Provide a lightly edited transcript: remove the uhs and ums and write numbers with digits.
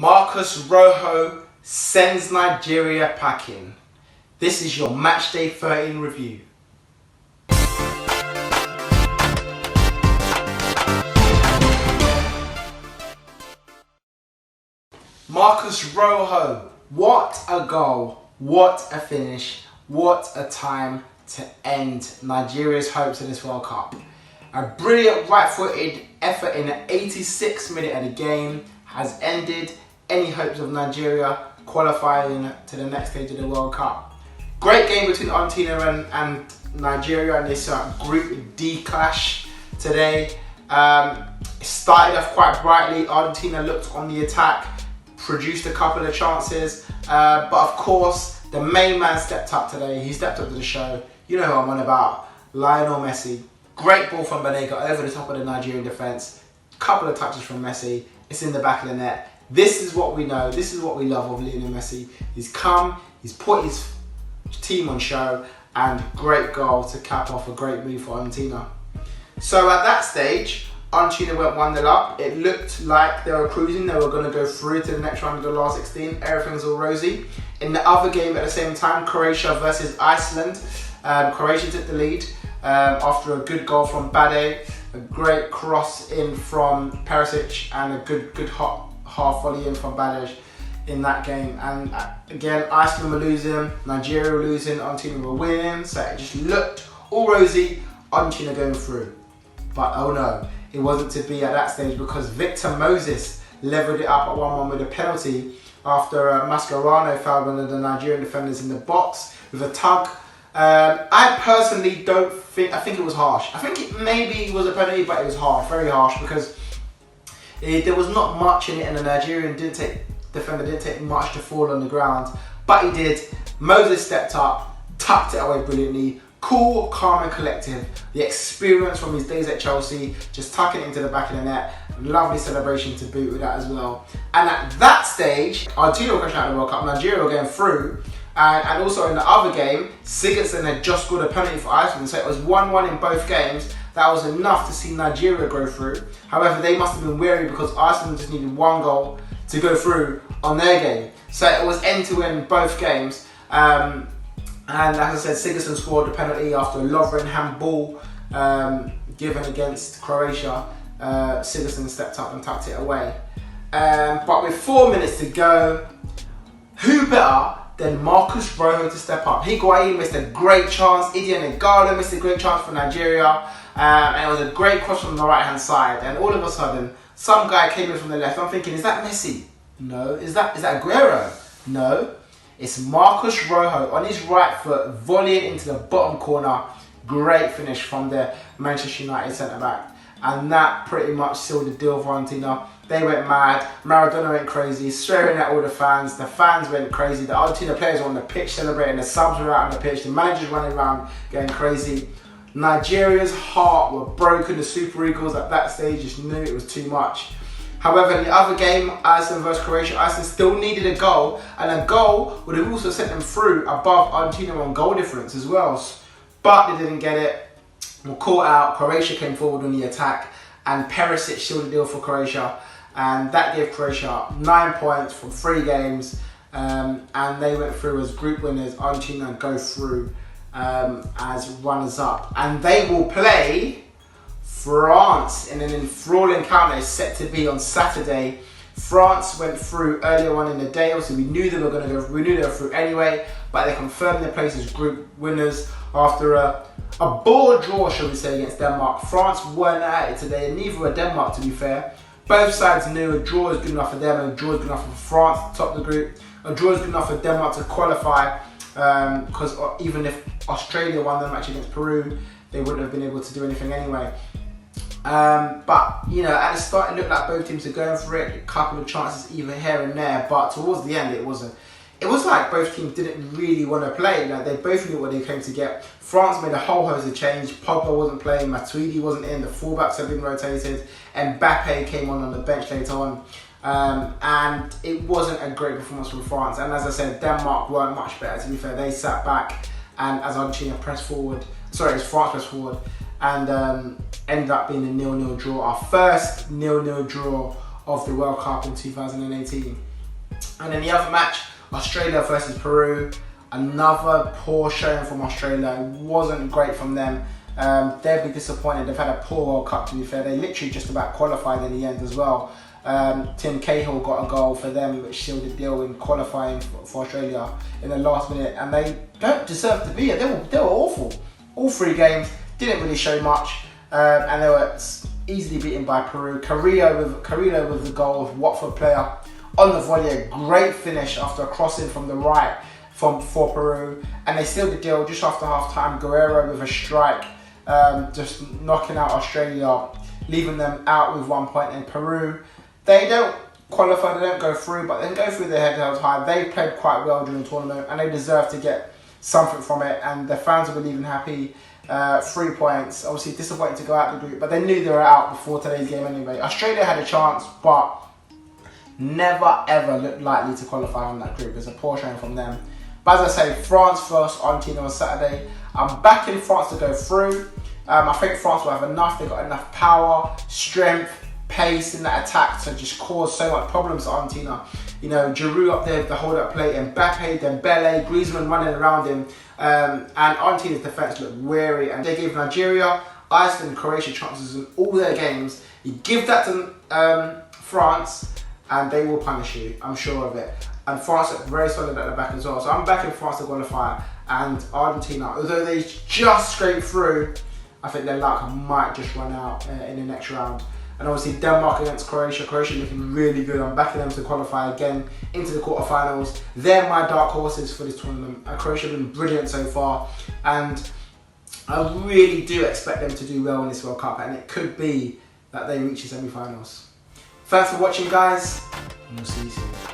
Marcus ROJO sends Nigeria packing. This is your Matchday 13 review. Marcus ROJO, what a goal, what a finish, what a time to end Nigeria's hopes in this World Cup. A brilliant right-footed effort in the 86th minute of the game has ended any hopes of Nigeria qualifying to the next stage of the World Cup. Great game between Argentina and Nigeria in this Group D clash today. It started off quite brightly. Argentina looked on the attack, produced a couple of chances, but of course the main man stepped up today. He stepped up to the show. You know who I'm on about, Lionel Messi. Great ball from Banega over the top of the Nigerian defence. Couple of touches from Messi. It's in the back of the net. This is what we know. This is what we love of Lionel Messi. He's come, he's put his team on show, and great goal to cap off a great move for Argentina. So at that stage, Argentina went 1-0 up. It looked like they were cruising. They were going to go through to the next round of the last 16. Everything was all rosy. In the other game at the same time, Croatia versus Iceland. Croatia took the lead after a good goal from Bade, a great cross in from Perisic, and a good hot half volley in from Bade in that game. And again, Iceland were losing, Nigeria were losing, Argentina were winning. So it just looked all rosy, Argentina going through. But oh no, it wasn't to be at that stage, because Victor Moses levelled it up at 1-1 with a penalty after Mascherano fouled one of the Nigerian defenders in the box with a tug. I personally don't think, I think it was harsh. I think it maybe was a penalty, but it was harsh, very harsh, because there was not much in it, and the Nigerian defender didn't take much to fall on the ground, but he did. Moses stepped up, tucked it away brilliantly. Cool, calm and collective. The experience from his days at Chelsea, just tucking it into the back of the net. Lovely celebration to boot with that as well. And at that stage, Argentina were crashing out of the World Cup, Nigeria were going through. And also in the other game, Sigurdsson had just scored a penalty for Iceland, so it was 1-1 in both games. That was enough to see Nigeria go through. However, they must have been wary, because Iceland just needed one goal to go through on their game. So it was end-to-end both games. And as I said, Sigurdsson scored a penalty after a Lovren handball given against Croatia. Sigurdsson stepped up and tucked it away. But with 4 minutes to go, who better than Marcus ROJO to step up? Higuain missed a great chance. Idian Igalo missed a great chance for Nigeria. And it was a great cross from the right-hand side. And all of a sudden, some guy came in from the left. I'm thinking, is that Messi? No. Is that Aguero? No. It's Marcus ROJO on his right foot, volleying into the bottom corner. Great finish from the Manchester United centre-back. And that pretty much sealed the deal for Argentina. They went mad. Maradona went crazy, swearing at all the fans. The fans went crazy. The Argentina players were on the pitch celebrating. The subs were out on the pitch. The managers running around going crazy. Nigeria's heart were broken. The Super Eagles at that stage just knew it was too much. However, in the other game, Iceland versus Croatia, Iceland still needed a goal, and a goal would have also sent them through above Argentina on goal difference as well. But they didn't get it. Were caught out. Croatia came forward on the attack, and Perisic sealed the deal for Croatia, and that gave Croatia 9 points from 3 games, and they went through as group winners. Argentina go through as runners-up, and they will play France in an enthralling encounter set to be on Saturday. France went through earlier on in the day, so we knew they were going to go. We knew they were through anyway, but they confirmed their place as group winners after a ball draw, shall we say, against Denmark. France weren't at it today, and neither were Denmark, to be fair. Both sides knew a draw is good enough for them, and a draw is good enough for France to top the group. A draw is good enough for Denmark to qualify, because even if Australia won the match against Peru, they wouldn't have been able to do anything anyway. But, you know, at the start it looked like both teams were going for it. A couple of chances either here and there, but towards the end it was like both teams didn't really want to play. Like, they both knew what they came to get. France made a whole host of change. Pogba wasn't playing, Matuidi wasn't in, the fullbacks had been rotated, and Mbappe came on the bench later on. And it wasn't a great performance from France. And as I said, Denmark weren't much better, to be fair. They sat back, and as Argentina pressed forward, as France pressed forward, and ended up being a 0-0 draw. Our first 0-0 draw of the World Cup in 2018. And then the other match, Australia versus Peru. Another poor showing from Australia. It wasn't great from them. They'll be disappointed. They've had a poor World Cup, to be fair. They literally just about qualified in the end as well. Tim Cahill got a goal for them, which sealed the deal in qualifying for Australia in the last minute. And they don't deserve to be here. They were awful. All 3 games didn't really show much, and they were easily beaten by Peru. Carrillo with the goal of Watford player on the volley. A great finish after a crossing from the right for Peru, and they sealed the deal just after half time. Guerrero with a strike, just knocking out Australia, leaving them out with 1 point. And Peru, they don't qualify, they don't go through, but they go through their head held high. They played quite well during the tournament, and they deserve to get something from it, and the fans will be leaving happy. 3 points, obviously disappointing to go out of the group, but they knew they were out before today's game anyway. Australia had a chance, but never ever looked likely to qualify on that group. It's a poor showing from them. But as I say, France versus Argentina on Saturday. I'm backing France to go through. I think France will have enough. They've got enough power, strength, pace in that attack to just cause so much problems to Argentina. You know, Giroud up there, the hold-up play, Mbappe, Dembele, Griezmann running around him. And Argentina's defence looked weary, and they gave Nigeria, Iceland, and Croatia chances in all their games. You give that to France, and they will punish you. I'm sure of it. And France are very solid at the back as well. So I'm backing France to qualify. And Argentina, although they just scraped through, I think their luck might just run out in the next round. And obviously Denmark against Croatia. Croatia looking really good. I'm backing them to qualify again into the quarterfinals. They're my dark horses for this tournament. Croatia have been brilliant so far. And I really do expect them to do well in this World Cup. And it could be that they reach the semi-finals. Thanks for watching, guys. And we'll see you soon.